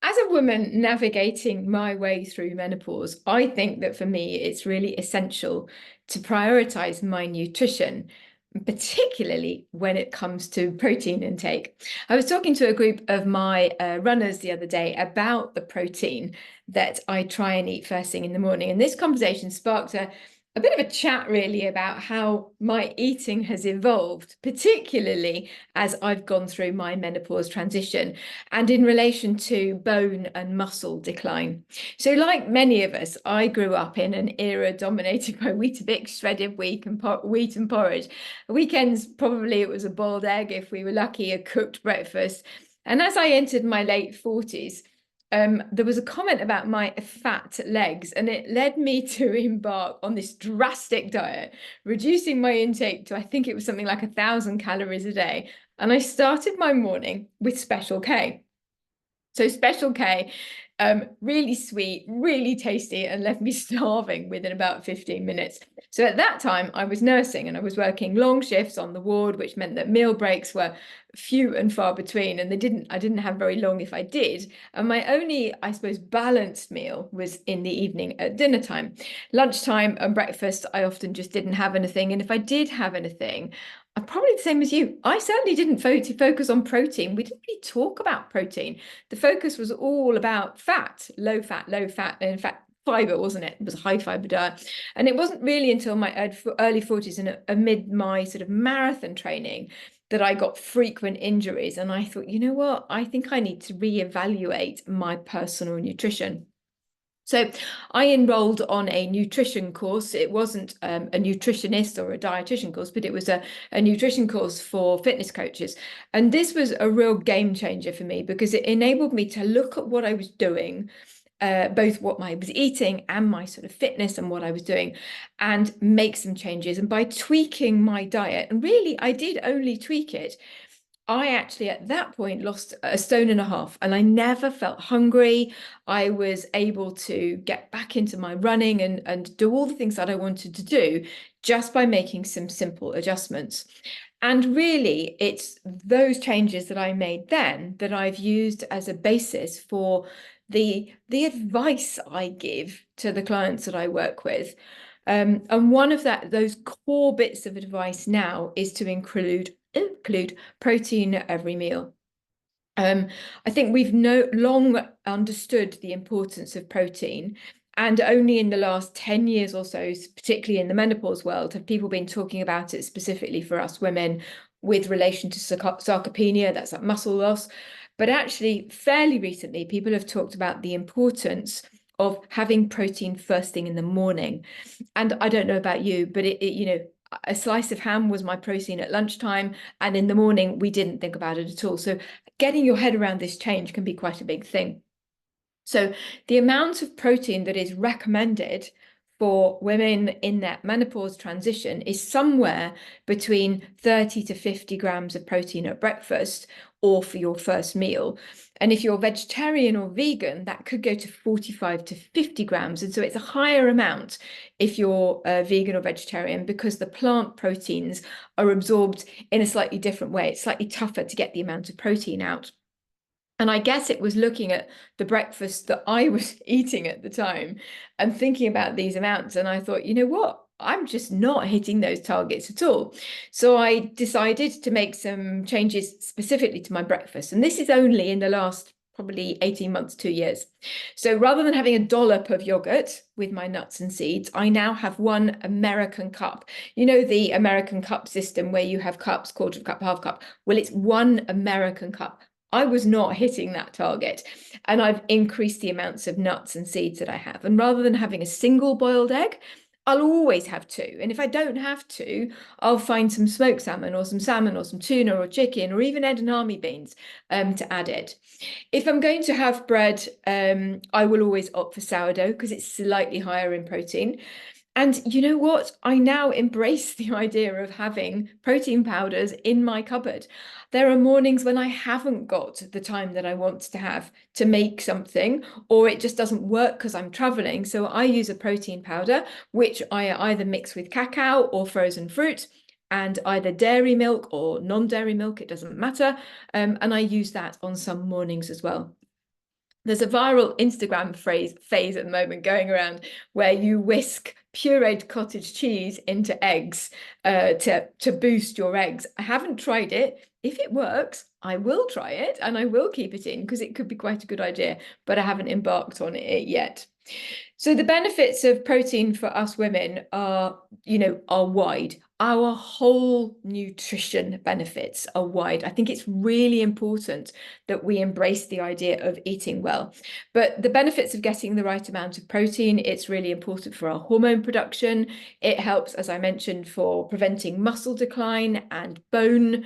As a woman navigating my way through menopause, I think that for me, it's really essential to prioritize my nutrition, particularly when it comes to protein intake. I was talking to a group of my runners the other day about the protein that I try and eat first thing in the morning. And this conversation sparked a bit of a chat really about how my eating has evolved, particularly as I've gone through my menopause transition and in relation to bone and muscle decline. So, like many of us, I grew up in an era dominated by Weetabix, shredded wheat and porridge. Weekends, probably it was a boiled egg if we were lucky, a cooked breakfast. And as I entered my late 40s, there was a comment about my fat legs, and it led me to embark on this drastic diet, reducing my intake to, I think it was something like 1,000 calories a day. And I started my morning with Special K. So Special K, really sweet, really tasty, and left me starving within about 15 minutes. So at that time, I was nursing and I was working long shifts on the ward, which meant that meal breaks were few and far between, and I didn't have very long if I did. And my only, I suppose, balanced meal was in the evening at dinner time. Lunchtime and breakfast, I often just didn't have anything. And if I did have anything, I'm probably the same as you. I certainly didn't focus on protein. We didn't really talk about protein. The focus was all about fat, low fat, and in fact, fiber, wasn't it? It was a high fiber diet. And it wasn't really until my early 40s and amid my sort of marathon training that I got frequent injuries. And I thought, you know what? I think I need to reevaluate my personal nutrition. So I enrolled on a nutrition course. It wasn't a nutritionist or a dietitian course, but it was a nutrition course for fitness coaches. And this was a real game changer for me because it enabled me to look at what I was doing, both what I was eating and my sort of fitness and what I was doing, and make some changes. And by tweaking my diet, and really I did only tweak it, I actually at that point lost 1.5 stone, and I never felt hungry. I was able to get back into my running and do all the things that I wanted to do just by making some simple adjustments. And really, it's those changes that I made then that I've used as a basis for the advice I give to the clients that I work with. And one of those core bits of advice now is to include protein at every meal. I think we've long understood the importance of protein, and only in the last 10 years or so, particularly in the menopause world, have people been talking about it specifically for us women with relation to sarcopenia, that's that muscle loss. But actually, fairly recently, people have talked about the importance of having protein first thing in the morning. And I don't know about you, but a slice of ham was my protein at lunchtime, and in the morning we didn't think about it at all. So getting your head around this change can be quite a big thing. So the amount of protein that is recommended for women in that menopause transition is somewhere between 30 to 50 grams of protein at breakfast or for your first meal. And if you're vegetarian or vegan, that could go to 45 to 50 grams. And so it's a higher amount if you're vegan or vegetarian because the plant proteins are absorbed in a slightly different way. It's slightly tougher to get the amount of protein out. And I guess it was looking at the breakfast that I was eating at the time and thinking about these amounts. And I thought, you know what? I'm just not hitting those targets at all. So I decided to make some changes specifically to my breakfast. And this is only in the last probably 18 months, 2 years. So rather than having a dollop of yogurt with my nuts and seeds, I now have one American cup. You know, the American cup system where you have cups, quarter of cup, half cup. Well, it's one American cup. I was not hitting that target, and I've increased the amounts of nuts and seeds that I have. And rather than having a single boiled egg, I'll always have two. And if I don't have two, I'll find some smoked salmon or some tuna or chicken or even edamame beans to add it. If I'm going to have bread, I will always opt for sourdough because it's slightly higher in protein. And you know what? I now embrace the idea of having protein powders in my cupboard. There are mornings when I haven't got the time that I want to have to make something, or it just doesn't work because I'm traveling. So I use a protein powder, which I either mix with cacao or frozen fruit, and either dairy milk or non-dairy milk, it doesn't matter. And I use that on some mornings as well. There's a viral Instagram phase at the moment going around where you whisk pureed cottage cheese into eggs to boost your eggs. I haven't tried it. If it works, I will try it and I will keep it in because it could be quite a good idea, but I haven't embarked on it yet. So the benefits of protein for us women are wide. Our whole nutrition benefits are wide. I think it's really important that we embrace the idea of eating well. But the benefits of getting the right amount of protein, it's really important for our hormone production. It helps, as I mentioned, for preventing muscle decline and bones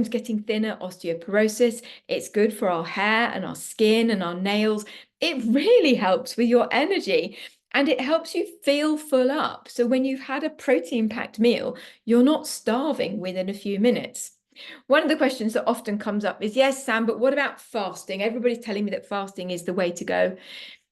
getting thinner, osteoporosis. It's good for our hair and our skin and our nails. It really helps with your energy and it helps you feel full up. So when you've had a protein-packed meal, you're not starving within a few minutes. One of the questions that often comes up is, yes, Sam, but what about fasting? Everybody's telling me that fasting is the way to go.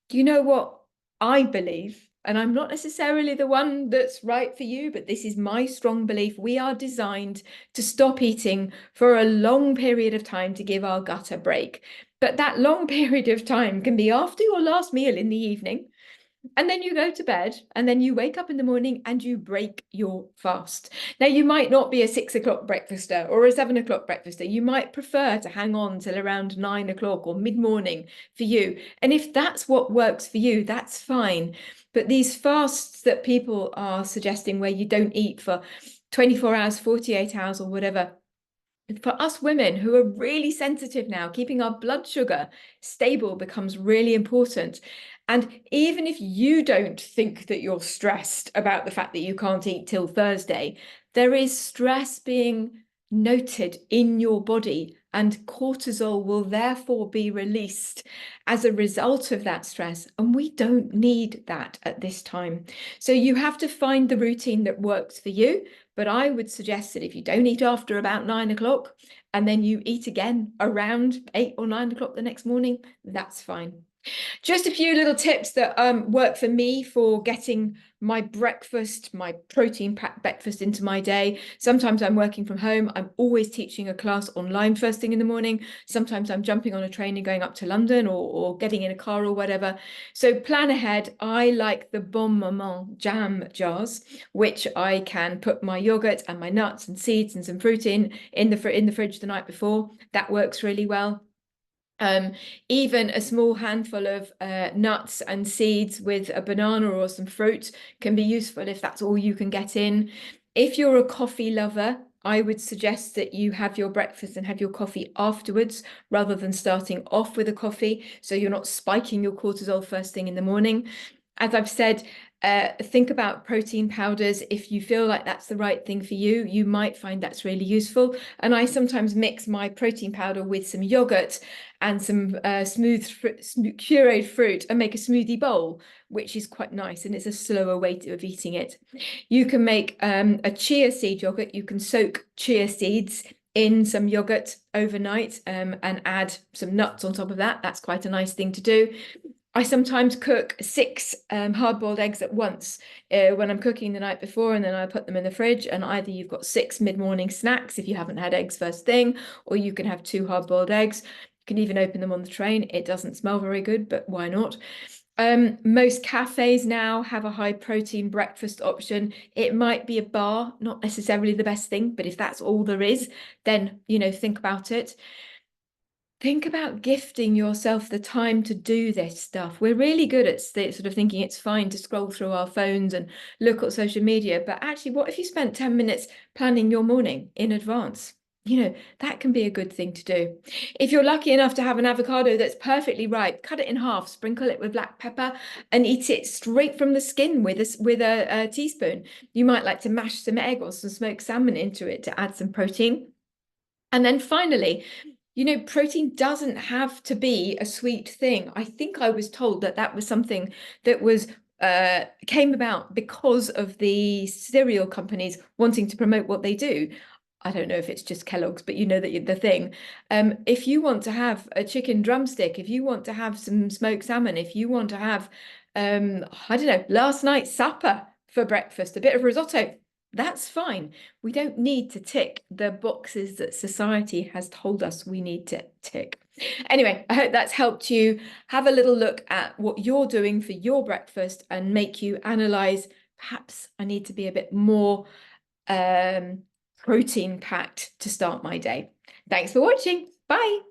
Do you know what I believe? And I'm not necessarily the one that's right for you, but this is my strong belief. We are designed to stop eating for a long period of time to give our gut a break. But that long period of time can be after your last meal in the evening. And then you go to bed and then you wake up in the morning and you break your fast. Now, you might not be a 6 o'clock breakfaster or a 7 o'clock breakfaster. You might prefer to hang on till around 9 o'clock or mid-morning for you. And if that's what works for you, that's fine. But these fasts that people are suggesting where you don't eat for 24 hours, 48 hours or whatever, for us women who are really sensitive now, keeping our blood sugar stable becomes really important. And even if you don't think that you're stressed about the fact that you can't eat till Thursday, there is stress being noted in your body, and cortisol will therefore be released as a result of that stress. And we don't need that at this time. So you have to find the routine that works for you. But I would suggest that if you don't eat after about 9 o'clock and then you eat again around 8 or 9 o'clock the next morning, that's fine. Just a few little tips that work for me for getting my breakfast, my protein-packed breakfast into my day. Sometimes I'm working from home. I'm always teaching a class online first thing in the morning. Sometimes I'm jumping on a train and going up to London or getting in a car or whatever. So plan ahead. I like the Bon Moment jam jars, which I can put my yogurt and my nuts and seeds and some fruit in the fridge the night before. That works really well. Even a small handful of nuts and seeds with a banana or some fruit can be useful if that's all you can get in. If you're a coffee lover, I would suggest that you have your breakfast and have your coffee afterwards rather than starting off with a coffee, so you're not spiking your cortisol first thing in the morning. As I've said, think about protein powders. If you feel like that's the right thing for you, you might find that's really useful. And I sometimes mix my protein powder with some yogurt and some smooth pureed fruit and make a smoothie bowl, which is quite nice. And it's a slower way of eating it. You can make a chia seed yogurt. You can soak chia seeds in some yogurt overnight and add some nuts on top of that. That's quite a nice thing to do. I sometimes cook 6 hard-boiled eggs at once when I'm cooking the night before, and then I put them in the fridge, and either you've got 6 mid-morning snacks if you haven't had eggs first thing, or you can have 2 hard-boiled eggs. You can even open them on the train. It doesn't smell very good, but why not? Most cafes now have a high protein breakfast option. It might be a bar, not necessarily the best thing, but if that's all there is, then, think about it. Think about gifting yourself the time to do this stuff. We're really good at sort of thinking it's fine to scroll through our phones and look at social media, but actually, what if you spent 10 minutes planning your morning in advance? That can be a good thing to do. If you're lucky enough to have an avocado that's perfectly ripe, cut it in half, sprinkle it with black pepper, and eat it straight from the skin with a teaspoon. You might like to mash some egg or some smoked salmon into it to add some protein. And then finally, protein doesn't have to be a sweet thing. I think I was told that was something that came about because of the cereal companies wanting to promote what they do. I don't know if it's just Kellogg's, but the thing. If you want to have a chicken drumstick, if you want to have some smoked salmon, if you want to have, I don't know, last night's supper for breakfast, a bit of risotto, that's fine. We don't need to tick the boxes that society has told us we need to tick. Anyway, I hope that's helped you have a little look at what you're doing for your breakfast and make you analyze, perhaps I need to be a bit more protein packed to start my day. Thanks for watching. Bye.